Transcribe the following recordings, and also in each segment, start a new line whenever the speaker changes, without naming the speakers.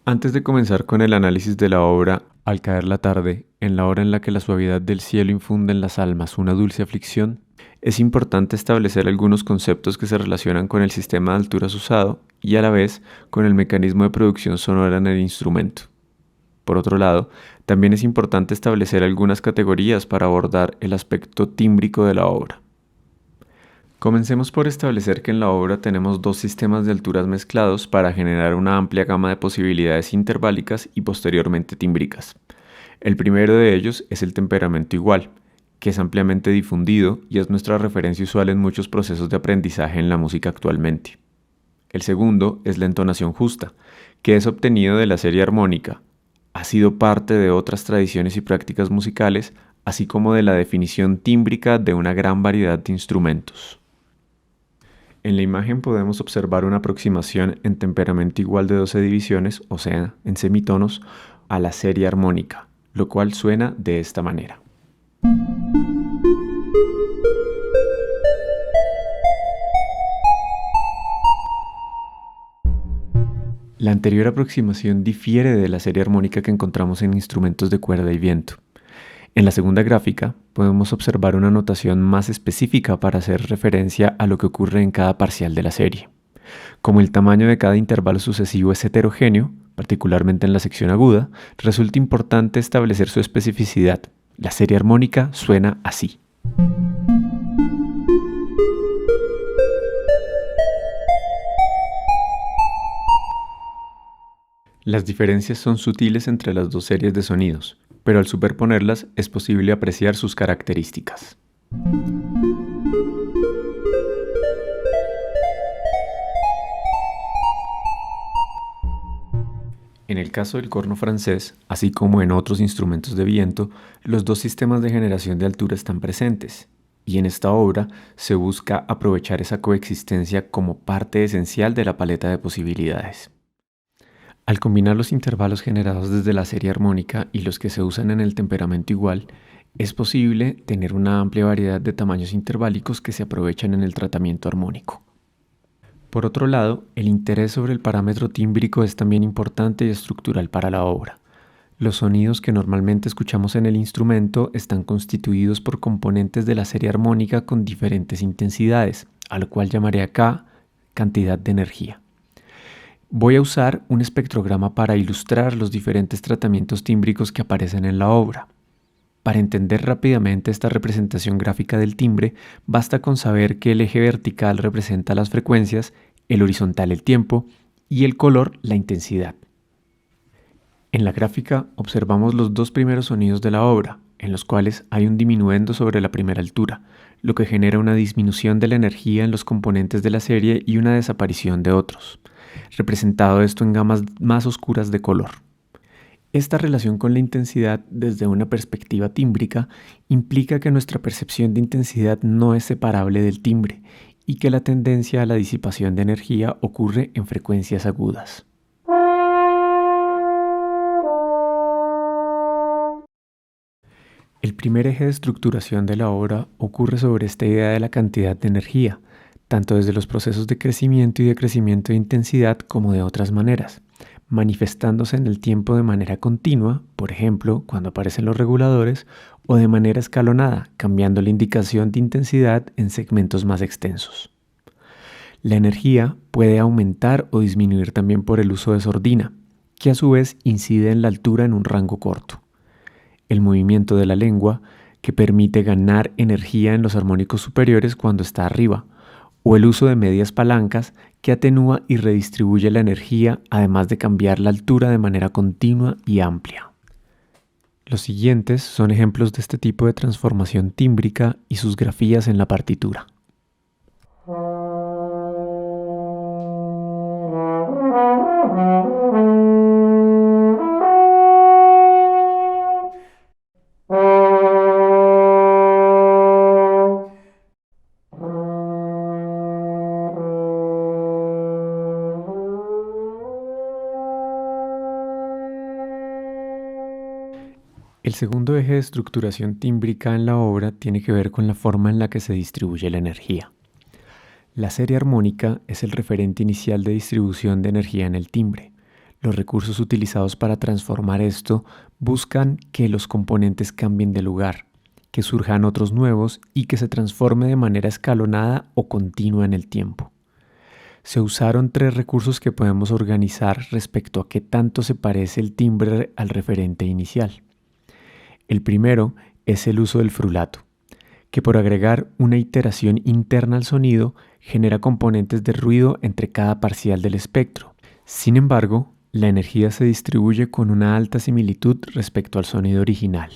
Antes de comenzar con el análisis de la obra Al caer la tarde, en la hora en la que la suavidad del cielo infunde en las almas una dulce aflicción, es importante establecer algunos conceptos que se relacionan con el sistema de alturas usado y a la vez con el mecanismo de producción sonora en el instrumento. Por otro lado, también es importante establecer algunas categorías para abordar el aspecto tímbrico de la obra. Comencemos por establecer que en la obra tenemos dos sistemas de alturas mezclados para generar una amplia gama de posibilidades interválicas y posteriormente tímbricas. El primero de ellos es el temperamento igual, que es ampliamente difundido y es nuestra referencia usual en muchos procesos de aprendizaje en la música actualmente. El segundo es la entonación justa, que es obtenido de la serie armónica. Ha sido parte de otras tradiciones y prácticas musicales, así como de la definición tímbrica de una gran variedad de instrumentos. En la imagen podemos observar una aproximación en temperamento igual de 12 divisiones, o sea, en semitonos, a la serie armónica, lo cual suena de esta manera. La anterior aproximación difiere de la serie armónica que encontramos en instrumentos de cuerda y viento. En la segunda gráfica podemos observar una notación más específica para hacer referencia a lo que ocurre en cada parcial de la serie. Como el tamaño de cada intervalo sucesivo es heterogéneo, particularmente en la sección aguda, resulta importante establecer su especificidad. La serie armónica suena así. Las diferencias son sutiles entre las dos series de sonidos, pero al superponerlas es posible apreciar sus características. En el caso del corno francés, así como en otros instrumentos de viento, los dos sistemas de generación de altura están presentes, y en esta obra se busca aprovechar esa coexistencia como parte esencial de la paleta de posibilidades. Al combinar los intervalos generados desde la serie armónica y los que se usan en el temperamento igual, es posible tener una amplia variedad de tamaños interválicos que se aprovechan en el tratamiento armónico. Por otro lado, el interés sobre el parámetro tímbrico es también importante y estructural para la obra. Los sonidos que normalmente escuchamos en el instrumento están constituidos por componentes de la serie armónica con diferentes intensidades, a lo cual llamaré acá cantidad de energía. Voy a usar un espectrograma para ilustrar los diferentes tratamientos tímbricos que aparecen en la obra. Para entender rápidamente esta representación gráfica del timbre, basta con saber que el eje vertical representa las frecuencias, el horizontal el tiempo y el color la intensidad. En la gráfica observamos los dos primeros sonidos de la obra, en los cuales hay un diminuendo sobre la primera altura, lo que genera una disminución de la energía en los componentes de la serie y una desaparición de otros, representado esto en gamas más oscuras de color. Esta relación con la intensidad desde una perspectiva tímbrica implica que nuestra percepción de intensidad no es separable del timbre y que la tendencia a la disipación de energía ocurre en frecuencias agudas. El primer eje de estructuración de la obra ocurre sobre esta idea de la cantidad de energía, tanto desde los procesos de crecimiento y decrecimiento de intensidad como de otras maneras, manifestándose en el tiempo de manera continua, por ejemplo, cuando aparecen los reguladores, o de manera escalonada, cambiando la indicación de intensidad en segmentos más extensos. La energía puede aumentar o disminuir también por el uso de sordina, que a su vez incide en la altura en un rango corto. El movimiento de la lengua, que permite ganar energía en los armónicos superiores cuando está arriba, o el uso de medias palancas que atenúa y redistribuye la energía, además de cambiar la altura de manera continua y amplia. Los siguientes son ejemplos de este tipo de transformación tímbrica y sus grafías en la partitura. El segundo eje de estructuración tímbrica en la obra tiene que ver con la forma en la que se distribuye la energía. La serie armónica es el referente inicial de distribución de energía en el timbre, Los recursos utilizados para transformar esto buscan que los componentes cambien de lugar, que surjan otros nuevos y que se transforme de manera escalonada o continua en el tiempo. Se usaron 3 recursos que podemos organizar respecto a qué tanto se parece el timbre al referente inicial. El primero es el uso del frulato, que por agregar una iteración interna al sonido genera componentes de ruido entre cada parcial del espectro. Sin embargo, la energía se distribuye con una alta similitud respecto al sonido original.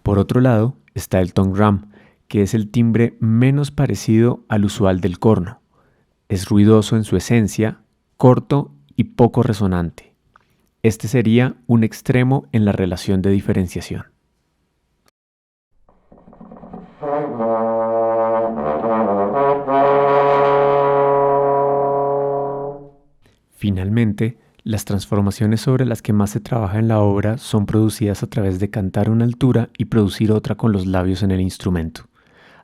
Por otro lado, está el tongue ram, que es el timbre menos parecido al usual del corno. Es ruidoso en su esencia, corto y poco resonante. Este sería un extremo en la relación de diferenciación. Finalmente, las transformaciones sobre las que más se trabaja en la obra son producidas a través de cantar una altura y producir otra con los labios en el instrumento.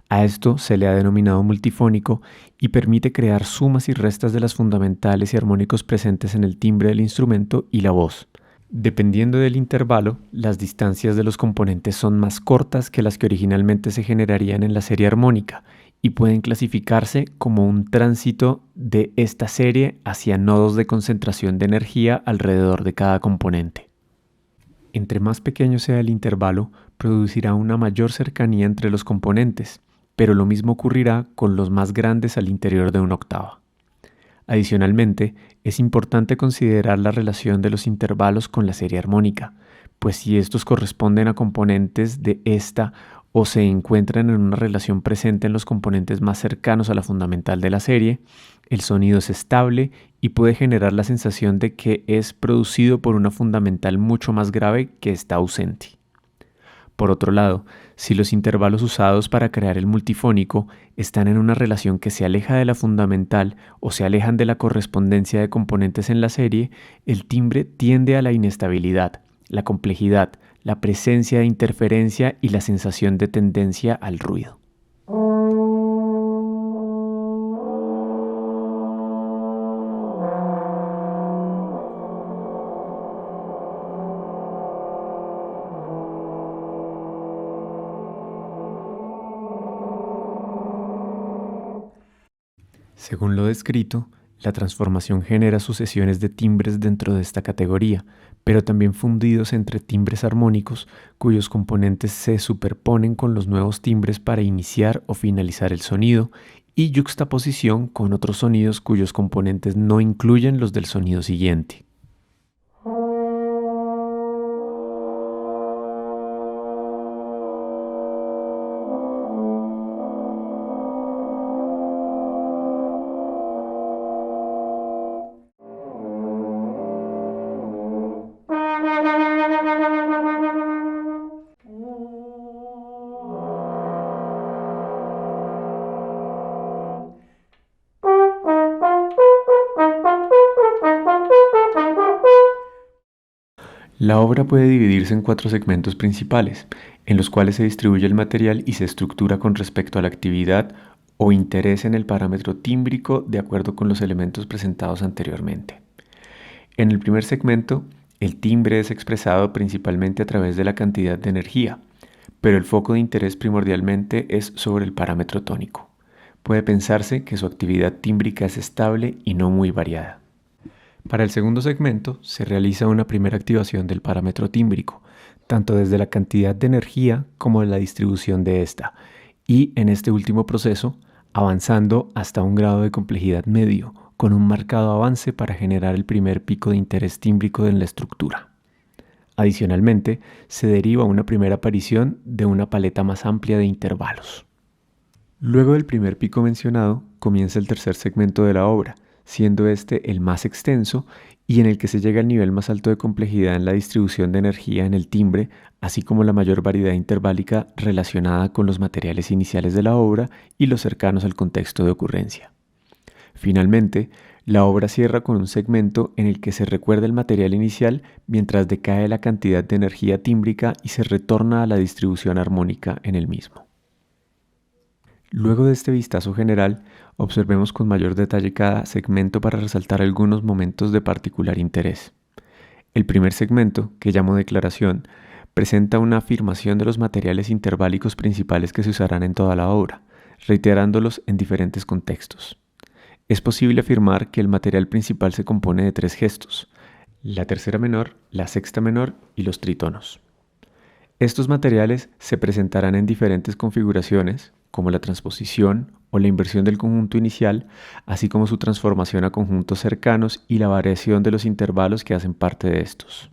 A esto se le ha denominado multifónico y permite crear sumas y restas de las fundamentales y armónicos presentes en el timbre del instrumento y la voz. Dependiendo del intervalo, las distancias de los componentes son más cortas que las que originalmente se generarían en la serie armónica y pueden clasificarse como un tránsito de esta serie hacia nodos de concentración de energía alrededor de cada componente. Entre más pequeño sea el intervalo, producirá una mayor cercanía entre los componentes, pero lo mismo ocurrirá con los más grandes al interior de una octava. Adicionalmente, es importante considerar la relación de los intervalos con la serie armónica, pues si estos corresponden a componentes de esta o se encuentran en una relación presente en los componentes más cercanos a la fundamental de la serie, el sonido es estable y puede generar la sensación de que es producido por una fundamental mucho más grave que está ausente. Por otro lado, si los intervalos usados para crear el multifónico están en una relación que se aleja de la fundamental o se alejan de la correspondencia de componentes en la serie, el timbre tiende a la inestabilidad, la complejidad, la presencia de interferencia y la sensación de tendencia al ruido. Según lo descrito, la transformación genera sucesiones de timbres dentro de esta categoría, pero también fundidos entre timbres armónicos cuyos componentes se superponen con los nuevos timbres para iniciar o finalizar el sonido y yuxtaposición con otros sonidos cuyos componentes no incluyen los del sonido siguiente. La obra puede dividirse en 4 segmentos principales, en los cuales se distribuye el material y se estructura con respecto a la actividad o interés en el parámetro tímbrico de acuerdo con los elementos presentados anteriormente. En el primer segmento, el timbre es expresado principalmente a través de la cantidad de energía, pero el foco de interés primordialmente es sobre el parámetro tónico. Puede pensarse que su actividad tímbrica es estable y no muy variada. Para el segundo segmento se realiza una primera activación del parámetro tímbrico, tanto desde la cantidad de energía como de la distribución de esta, y en este último proceso, avanzando hasta un grado de complejidad medio, con un marcado avance para generar el primer pico de interés tímbrico en la estructura. Adicionalmente, se deriva una primera aparición de una paleta más amplia de intervalos. Luego del primer pico mencionado, comienza el tercer segmento de la obra, siendo este el más extenso y en el que se llega al nivel más alto de complejidad en la distribución de energía en el timbre, así como la mayor variedad interválica relacionada con los materiales iniciales de la obra y los cercanos al contexto de ocurrencia. Finalmente, la obra cierra con un segmento en el que se recuerda el material inicial mientras decae la cantidad de energía tímbrica y se retorna a la distribución armónica en el mismo. Luego de este vistazo general, Observemos con mayor detalle cada segmento para resaltar algunos momentos de particular interés. El primer segmento, que llamo declaración, presenta una afirmación de los materiales interválicos principales que se usarán en toda la obra, reiterándolos en diferentes contextos. Es posible afirmar que el material principal se compone de 3 gestos: la tercera menor, la sexta menor y los tritonos. Estos materiales se presentarán en diferentes configuraciones, como la transposición o la inversión del conjunto inicial, así como su transformación a conjuntos cercanos y la variación de los intervalos que hacen parte de estos.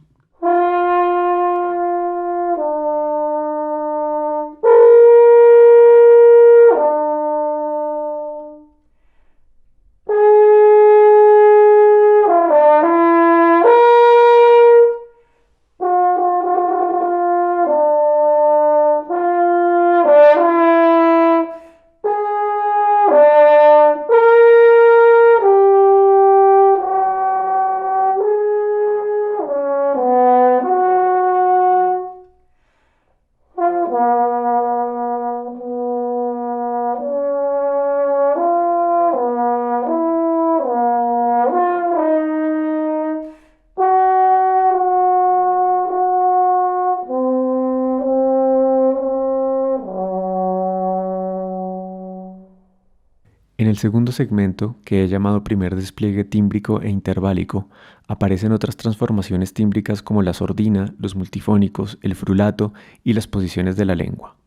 En el segundo segmento, que he llamado primer despliegue tímbrico e interválico, aparecen otras transformaciones tímbricas como la sordina, los multifónicos, el frulato y las posiciones de la lengua.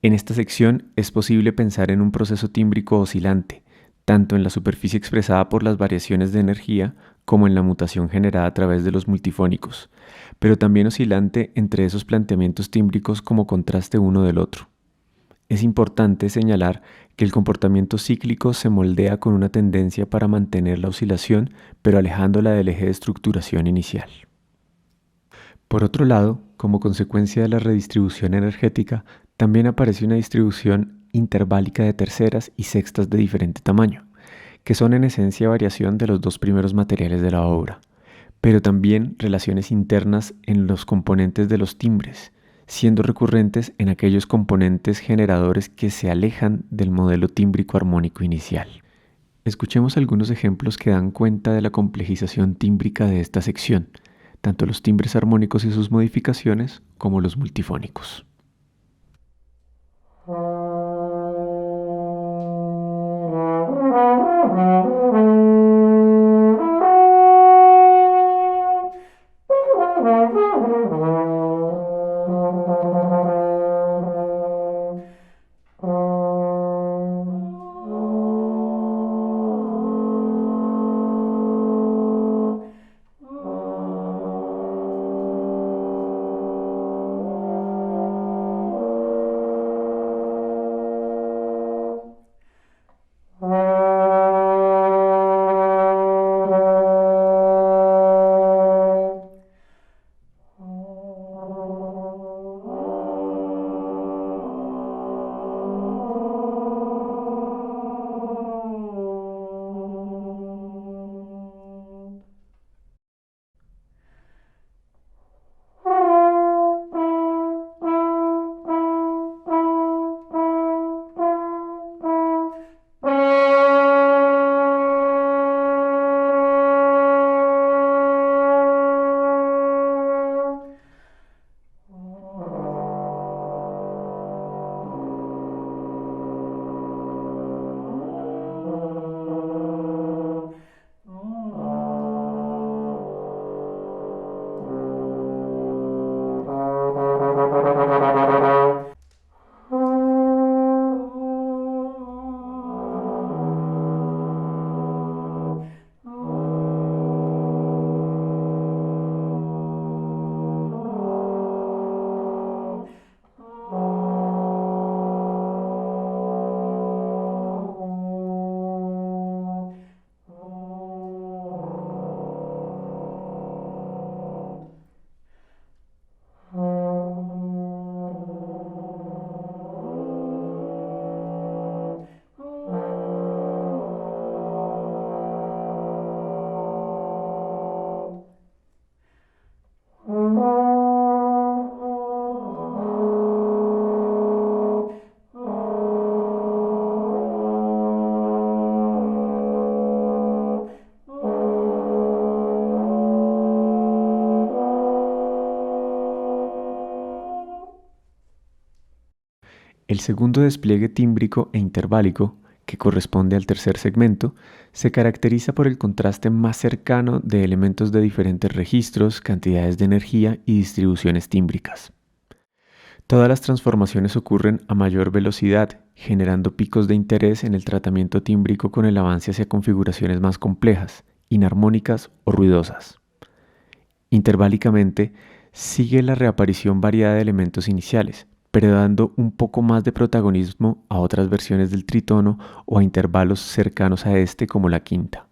En esta sección es posible pensar en un proceso tímbrico oscilante, tanto en la superficie expresada por las variaciones de energía como en la mutación generada a través de los multifónicos, pero también oscilante entre esos planteamientos tímbricos como contraste uno del otro. Es importante señalar que el comportamiento cíclico se moldea con una tendencia para mantener la oscilación, pero alejándola del eje de estructuración inicial. Por otro lado, como consecuencia de la redistribución energética, también aparece una distribución interválica de terceras y sextas de diferente tamaño, que son en esencia variación de los 2 primeros materiales de la obra, pero también relaciones internas en los componentes de los timbres, siendo recurrentes en aquellos componentes generadores que se alejan del modelo tímbrico armónico inicial. Escuchemos algunos ejemplos que dan cuenta de la complejización tímbrica de esta sección, tanto los timbres armónicos y sus modificaciones como los multifónicos. El segundo despliegue tímbrico e interválico, que corresponde al tercer segmento, se caracteriza por el contraste más cercano de elementos de diferentes registros, cantidades de energía y distribuciones tímbricas. Todas las transformaciones ocurren a mayor velocidad, generando picos de interés en el tratamiento tímbrico con el avance hacia configuraciones más complejas, inarmónicas o ruidosas. Interválicamente, sigue la reaparición variada de elementos iniciales, pero dando un poco más de protagonismo a otras versiones del tritono o a intervalos cercanos a este como la quinta.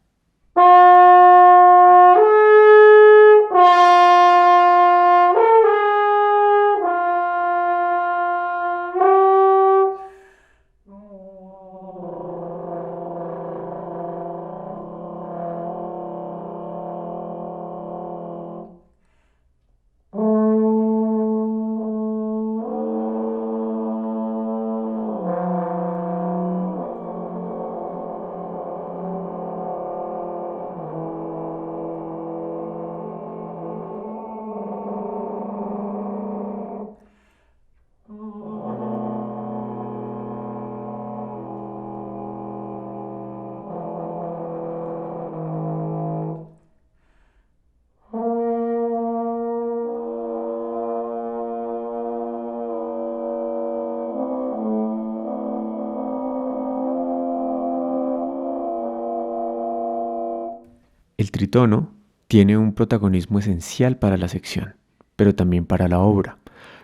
El tritono tiene un protagonismo esencial para la sección, pero también para la obra,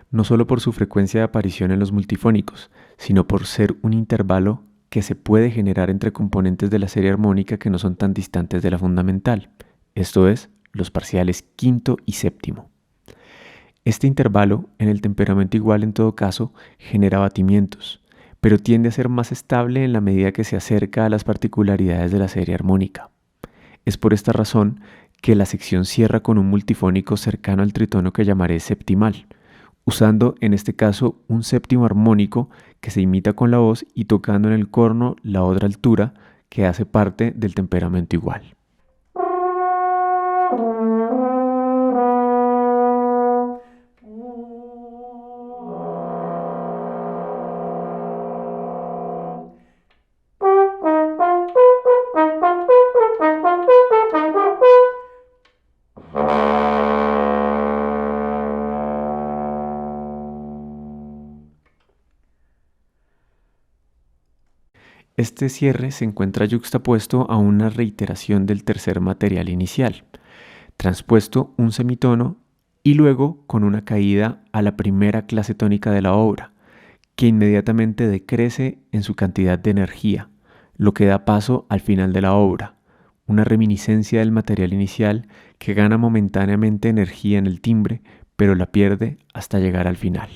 no solo por su frecuencia de aparición en los multifónicos, sino por ser un intervalo que se puede generar entre componentes de la serie armónica que no son tan distantes de la fundamental, esto es, los parciales quinto y séptimo. Este intervalo, en el temperamento igual en todo caso, genera batimientos, pero tiende a ser más estable en la medida que se acerca a las particularidades de la serie armónica. Es por esta razón que la sección cierra con un multifónico cercano al tritono que llamaré septimal, usando en este caso un séptimo armónico que se imita con la voz y tocando en el corno la otra altura que hace parte del temperamento igual. Este cierre se encuentra yuxtapuesto a una reiteración del tercer material inicial, transpuesto un semitono y luego con una caída a la primera clase tónica de la obra, que inmediatamente decrece en su cantidad de energía, lo que da paso al final de la obra, una reminiscencia del material inicial que gana momentáneamente energía en el timbre, pero la pierde hasta llegar al final.